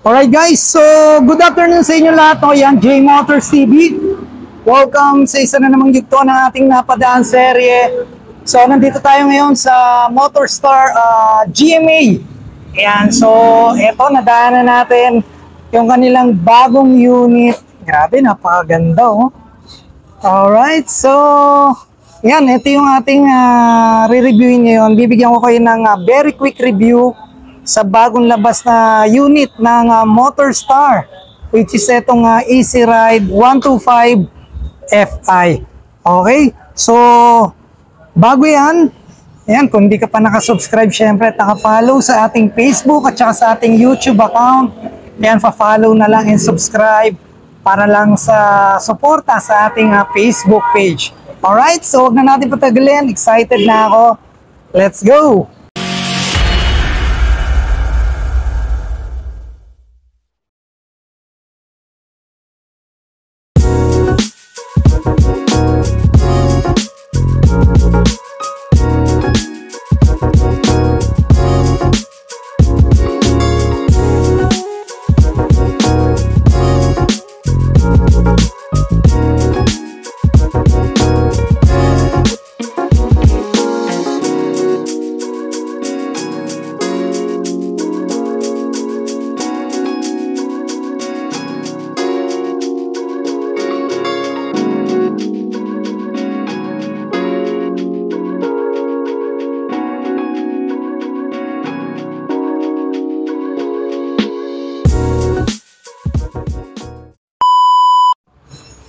Alright guys, so good afternoon sa inyo lahat. No? Yan, J Motors TV. Welcome sa isa na namang yugto ng ating napadaan serye. So nandito tayo ngayon sa Motorstar GMA. Ayan, so eto, nadaanan natin yung kanilang bagong unit. Grabe, napakaganda oh. Alright, so yan, ito yung ating re-reviewin ngayon. Bibigyan ko kayo ng very quick review sa bagong labas na unit ng Motorstar, which is itong Easy Ride 125 Fi. Okay, so bago yan, kung hindi ka pa nakasubscribe, syempre naka-follow sa ating Facebook at saka sa ating YouTube account. Yan, pa-follow na lang and subscribe para lang sa suporta sa ating Facebook page. Alright, so huwag na natin patagalin. Excited na ako. Let's go!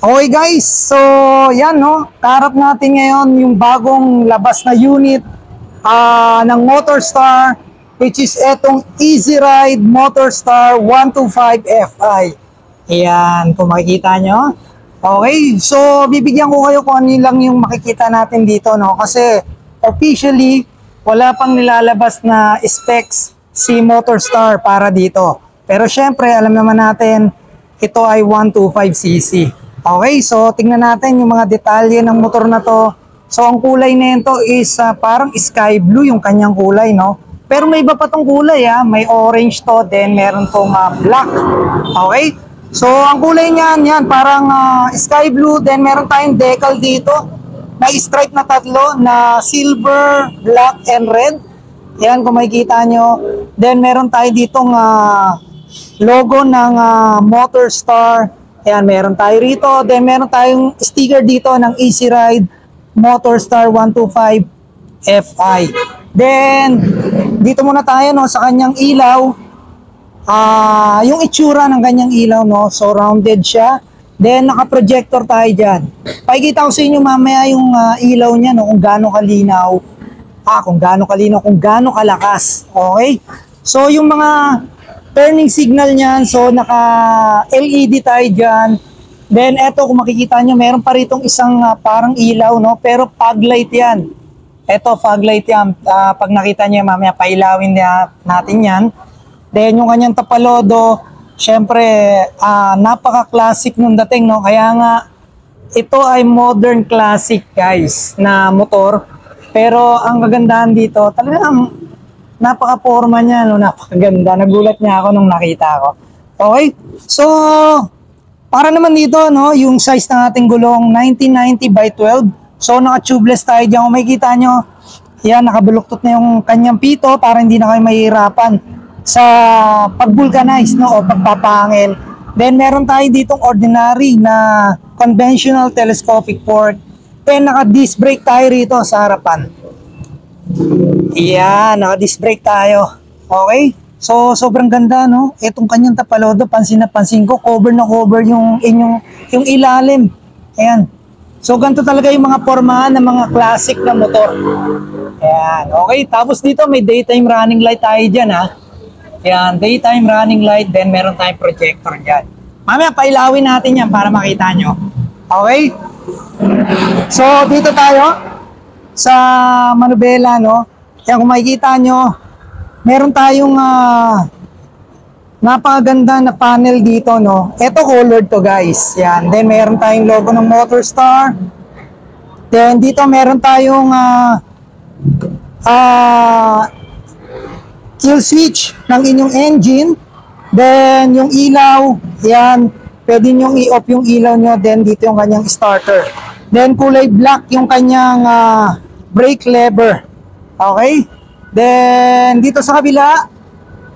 Okay guys, so yan no, kaharap natin ngayon yung bagong labas na unit ng Motorstar, which is etong Easy Ride Motorstar 125 Fi. Ayan, kung makikita nyo. Okay, so bibigyan ko kayo kung ano lang yung makikita natin dito no, kasi officially wala pang nilalabas na specs si Motorstar para dito. Pero syempre alam naman natin ito ay 125cc. Okay, so tingnan natin yung mga detalye ng motor na to. So ang kulay nito is parang sky blue yung kanyang kulay, no? Pero may iba pa tong kulay, may orange to, then meron tong black. Okay? So ang kulay niyan, yan parang sky blue, then meron tayong decal dito na stripe na tatlo na silver, black, and red. Yan kung makikita nyo. Then meron tayo ditong logo ng Motorstar. Ayan, meron tayo rito. Then, meron tayong sticker dito ng Easy Ride Motorstar 125 Fi. Then, dito muna tayo no, sa kanyang ilaw. Yung itsura ng kanyang ilaw, no, so rounded siya. Then, naka-projector tayo dyan. Pakikita ko sa inyo mamaya yung ilaw niya, no, kung gaano kalinaw. Kung gaano kalakas. Okay? So, yung mga turning signal niyan, so naka-LED tayo dyan. Then eto kung makikita nyo, meron pa ritong isang parang ilaw, no? Pero fog light yan. Eto, fog light yan. Pag nakita nyo, mamaya pailawin natin yan. Then yung kanyang tapalodo, syempre, napaka-classic nung dating, no? Kaya nga, ito ay modern classic, guys, na motor. Pero ang kagandahan dito, talagang napaka-forma niya, no? Napakaganda. Nagulat niya ako nung nakita ko. Okay? So, para naman dito, no, yung size ng ating gulong, 1990 by 12. So, naka-tubeless tayo dyan. Kung makikita nyo, yan, nakabuluktot na yung kanyang pito para hindi na kayo mahihirapan sa pag-vulcanize, no, o pagpapangin. Then, meron tayo ditong ordinary na conventional telescopic port. Then, naka-disc brake tayo rito sa harapan. Yan, naka-disc brake tayo. Okay? So, sobrang ganda, no? Itong kanyang tapalodo, pansin na pansin ko, cover na cover yung ilalim. Ayan. So, ganito talaga yung mga pormahan ng mga classic na motor. Ayan. Okay, tapos dito may daytime running light tayo dyan, ha? Ayan, daytime running light, then meron tayong projector dyan. Mamaya, pailawin natin yan para makita nyo. Okay? So, dito tayo sa manubela, no? Yan, kung makikita nyo, meron tayong napakaganda na panel dito, no? Ito colored to, guys. Yan. Then, meron tayong logo ng Motorstar. Then, dito meron tayong kill switch ng inyong engine. Then, yung ilaw, yan, pwede nyong i-off yung ilaw nyo. Then, dito yung kanyang starter. Then, kulay black yung kanyang brake lever. Okay? Then, dito sa kabila,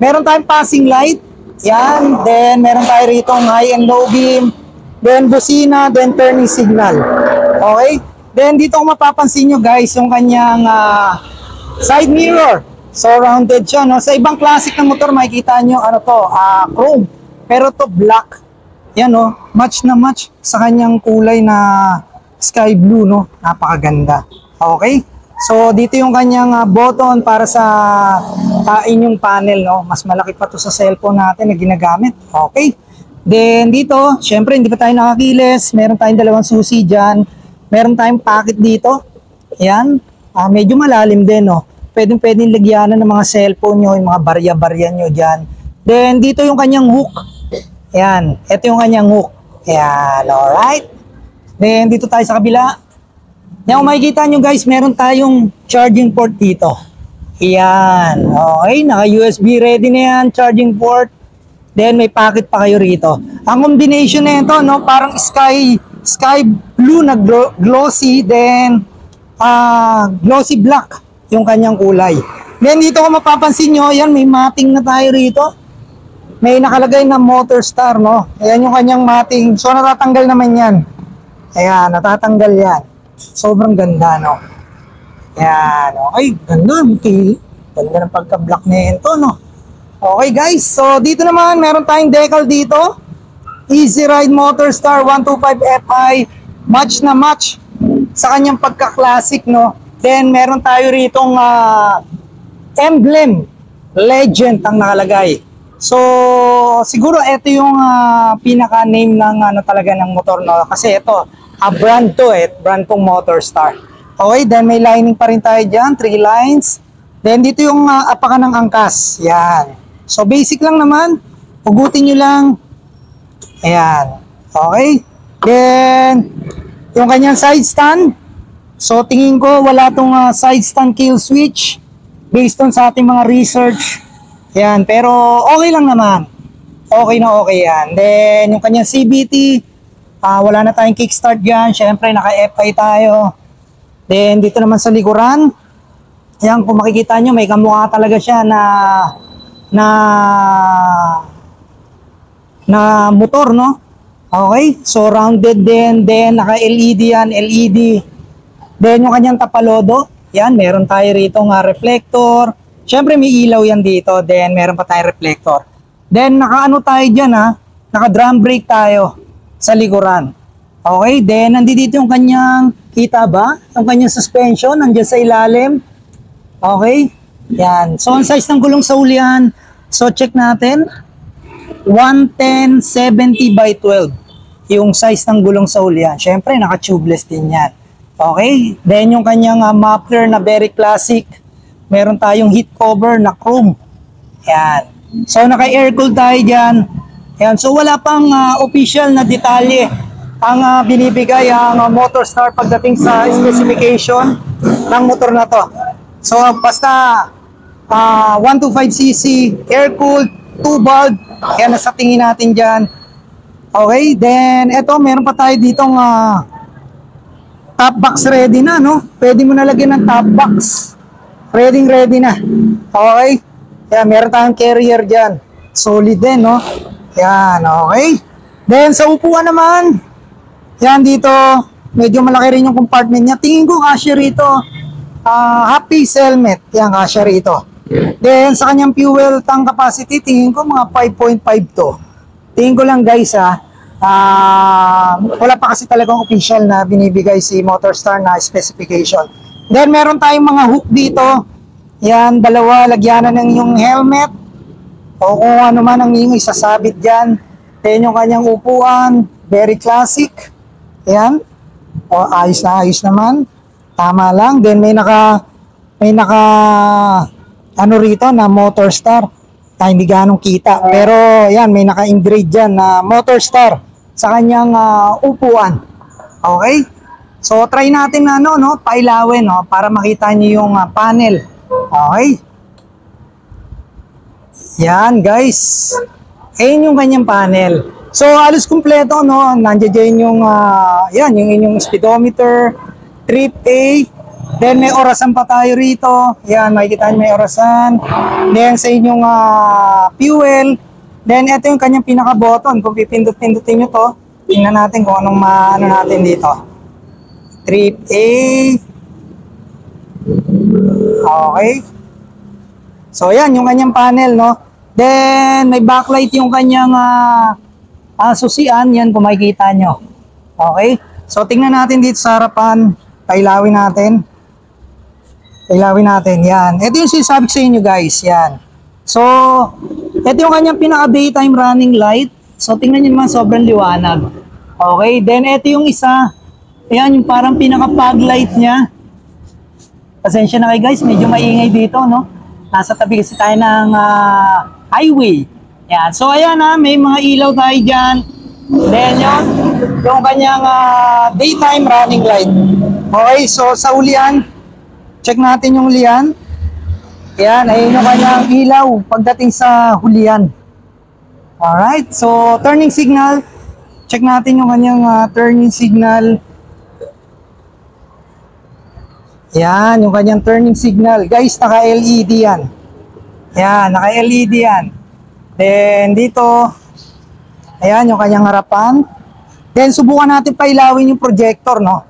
meron tayong passing light. Yan. Then, meron tayo rito high and low beam. Then, busina. Then, turning signal. Okay? Then, dito kung mapapansin nyo guys, yung kanyang side mirror. So, rounded siya, no? Sa ibang classic na motor, makikita nyo, ano to, chrome. Pero to black. Yan, no? Match na match sa kanyang kulay na sky blue, no? Napakaganda. Okay? So, dito yung kanyang button para sa inyong panel, no? Mas malaki pa to sa cellphone natin na ginagamit. Okay? Then, dito, syempre, hindi pa tayo nakakiles. Meron tayong dalawang susi dyan. Meron tayong pocket dito. Yan. Medyo malalim din, no? Pwedeng lagyanan ng mga cellphone nyo, yung mga barya-barya nyo dyan. Then, dito yung kanyang hook. Yan. Ito yung kanyang hook. Yan. Alright. Then, dito tayo sa kabila. Yan, kung makikita nyo guys, meron tayong charging port dito. Yan. Okay. Naka-USB ready na yan. Charging port. Then, may pocket pa kayo rito. Ang combination na ito, no? Parang sky blue na glossy. Then, glossy black yung kanyang kulay. Then dito kung mapapansin nyo, yan may matting na tayo rito. May nakalagay na Motor Star, no? Ayan yung kanyang matting. So natatanggal naman yan. Ayan, natatanggal yan. Sobrang ganda, no? Ayan, okay. Ganda, okay. Ganda ng pagka-black na ito, no? Okay guys, so dito naman meron tayong decal dito. Easy Ride Motor Star 125 Fi. Match na match sa kanyang pagka-classic, no? Then, meron tayo ritong emblem, legend ang nakalagay. So, siguro ito yung pinaka-name ng talaga ng motor, no? Kasi ito, brand to brand tong Motor Star. Okay, then may lining pa rin tayo dyan, 3 lines. Then, dito yung apakan ng angkas. Yan. So, basic lang naman. Hugutin nyo lang. Ayan. Okay. Then, yung kanyang side stand. So, tingin ko wala tong side stand kill switch based on sa ating mga research. Yan, pero okay lang naman. Okay na okay yan. Then, yung kanyang CVT, wala na tayong kickstart dyan. Siyempre, naka-FI tayo. Then, dito naman sa likuran, yan, kung makikita nyo, may kamukha talaga siya na motor, no? Okay, so rounded din. Then, naka-LED yan, LED. Then, yung kanyang tapalodo, yan, meron tayo rito reflector. Siyempre, may ilaw yan dito. Then, meron pa tayong reflector. Then, naka-ano tayo dyan, naka-drum brake tayo sa likuran. Okay, then, nandito yung kanyang, kita ba? Yung kanyang suspension, nandiyan sa ilalim. Okay, yan. So, ang size ng gulong sa ulian, so, check natin. 110/70 by 12. Yung size ng gulong sa ulian. Siyempre, naka-tubeless din yan. Okay, then yung kanyang muffler na very classic. Meron tayong heat cover na chrome. Yan. So naka-air cool tayo dyan. Yan. So wala pang official na detalye ang binibigay ang Motor Star pagdating sa specification ng motor na to. So basta 125cc, air cooled, 2 valve. Yan nasa tingin natin dyan. Okay, then eto meron pa tayo ditong top box ready na, no? Pwede mo na lagyan ng top box. Ready na. Okay? Yan, meron tayong carrier dyan. Solid din, no? Yan, okay? Then, sa upuan naman, yan dito, medyo malaki rin yung compartment niya. Tingin ko kasya rito, half-piece helmet. Yan, kasya rito. Then, sa kanyang fuel tank capacity, tingin ko mga 5.5 to. Tingin ko lang, guys, wala pa kasi talagang official na binibigay si Motor Star na specification. Then meron tayong mga hook dito. Yan, dalawa, lagyanan ng yung helmet o kung ano man ang inyong isasabit dyan. Then yung kanyang upuan, very classic. Yan. O, ayos naman. Tama lang. Then may naka ano rito na Motor Star. Hindi ganong kita. Pero yan, may naka-engrave dyan na Motor Star sa kanyang upuan. Okay? So, try natin na pailawin, para makita niyo yung panel. Okay? Yan, guys. Ayun yung kanyang panel. So, halos kumpleto, no? Nandiyan dyan yung, yan, yung inyong speedometer, trip A. Then, may orasan pa tayo rito. Yan, makikita nyo may orasan. Then, sa inyong fuel. Then, ito yung kanyang pinaka-button. Kung pipindot-pindutin nyo to, tingnan natin kung anong ano natin dito. Trip A. Okay. So, yan, yung kanyang panel, no? Then, may backlight yung kanyang susian. Yan, kung makikita nyo. Okay? So, tingnan natin dito sa harapan. Pailawin natin. Pailawin natin. Yan. Ito yung sinasabi ko sa inyo, guys. Yan. So, ito yung kanyang pinaka-daytime running light. So, tingnan nyo naman, sobrang liwanag. Okay? Then, ito yung isa. Ayan, yung parang pinaka-fog light niya. Pasensya na kayo, guys. Medyo maingay dito, no? Nasa tabi kasi tayo ng highway. Yan. So, ayan may mga ilaw tayo dyan. Then, yung kanyang daytime running light. Okay, so sa ulian, check natin yung ulian. Yan, ayun yung kanyang ilaw pagdating sa hulian. Alright, so turning signal. Check natin yung kanyang turning signal. Yan, yung kanyang turning signal. Guys, naka-LED yan. Yan, naka-LED yan. Then, dito, ayan, yung kanyang harapan. Then, subukan natin pailawin yung projector, no?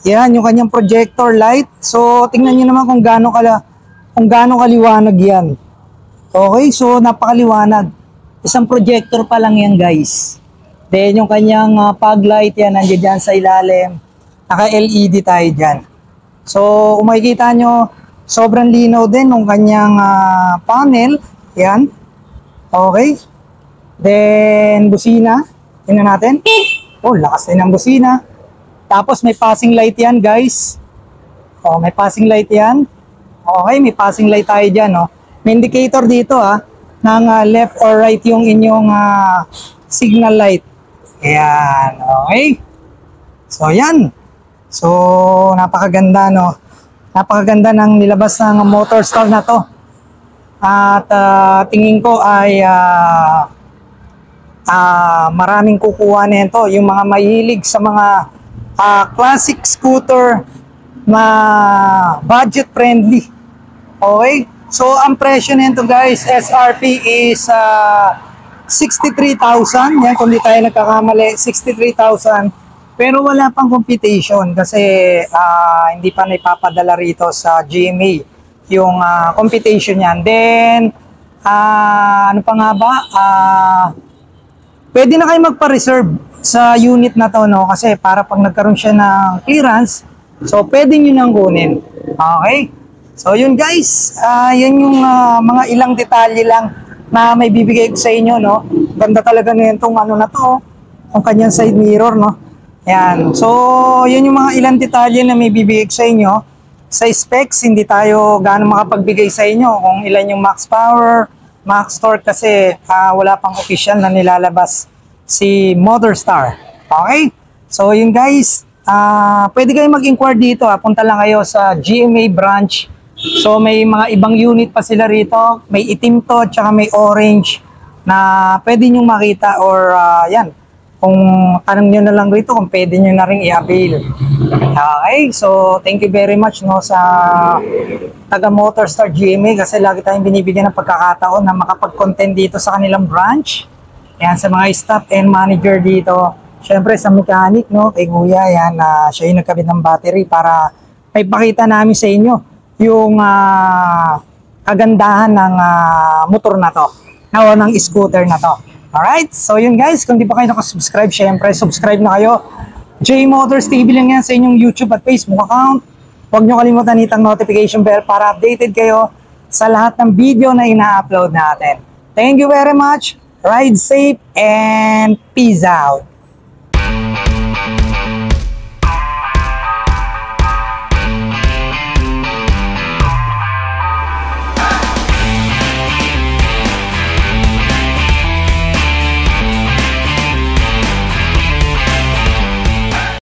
Yan, yung kanyang projector light. So, tingnan nyo naman kung gaano kaliwanag yan. Okay, so, napakaliwanag. Isang projector pa lang yan, guys. Then, yung kanyang fog light yan, nandiyan dyan sa ilalim. Naka-LED tayo dyan. So, kung makikita nyo, sobrang linaw din ng kanyang panel. Yan. Okay. Then, busina. Tingnan natin. Oh, lakas din ng busina. Tapos, may passing light yan, guys. Oh, may passing light yan. Okay, may passing light tayo dyan, no? May indicator dito, ng left or right yung inyong signal light. Ayan, okay. So, yan. So, napakaganda, no? Napakaganda ng nilabas ng MotorStar na to. At tingin ko ay maraming kukuha nito. Yung mga mahilig sa mga classic scooter na budget friendly. Okay? So, ang presyo nito, guys, SRP is 63,000. Yan, kung di tayo nagkakamali, 63,000. Pero wala pang competition kasi hindi pa naipapadala rito sa GMA yung competition yan. Then, ano pa nga ba? Pwede na kayo magpa-reserve sa unit na to, no? Kasi para pag nagkaroon siya ng clearance, so pwede nyo nang kunin. Okay? So, yun guys. Yan yung mga ilang detalye lang na may bibigay ko sa inyo, no? Ganda talaga na itong ano na to, yung kanyang side mirror, no? Yan. So, yun yung mga ilang detalye na may bibigay ko sa inyo. Sa specs, hindi tayo gaano makapagbigay sa inyo kung ilan yung max power, max torque kasi wala pang official na nilalabas si MotorStar. Okay? So, yun guys. Pwede kayo mag-inquire dito. Punta lang kayo sa GMA branch. So, may mga ibang unit pa sila rito. May itim to, tsaka may orange na pwede nyo makita or yan. Kung tanong nyo na lang rito kung pwede nyo na rin i-avail. Okay, so thank you very much no sa taga MotorStar GMA kasi lagi tayong binibigyan ng pagkakataon na makapag-content dito sa kanilang branch. Yan, sa mga staff and manager dito. Siyempre sa mechanic, no, kay Kuya, yan, siya yung nagkabit ng battery para may pakita namin sa inyo yung kagandahan ng motor na to, o ng scooter na to. Alright, so yun guys, kung di pa kayo nakasubscribe, syempre subscribe na kayo. J Motors TV lang yan sa inyong YouTube at Facebook account. Huwag nyo kalimutan itang notification bell para updated kayo sa lahat ng video na ina-upload natin. Thank you very much, ride safe, and peace out.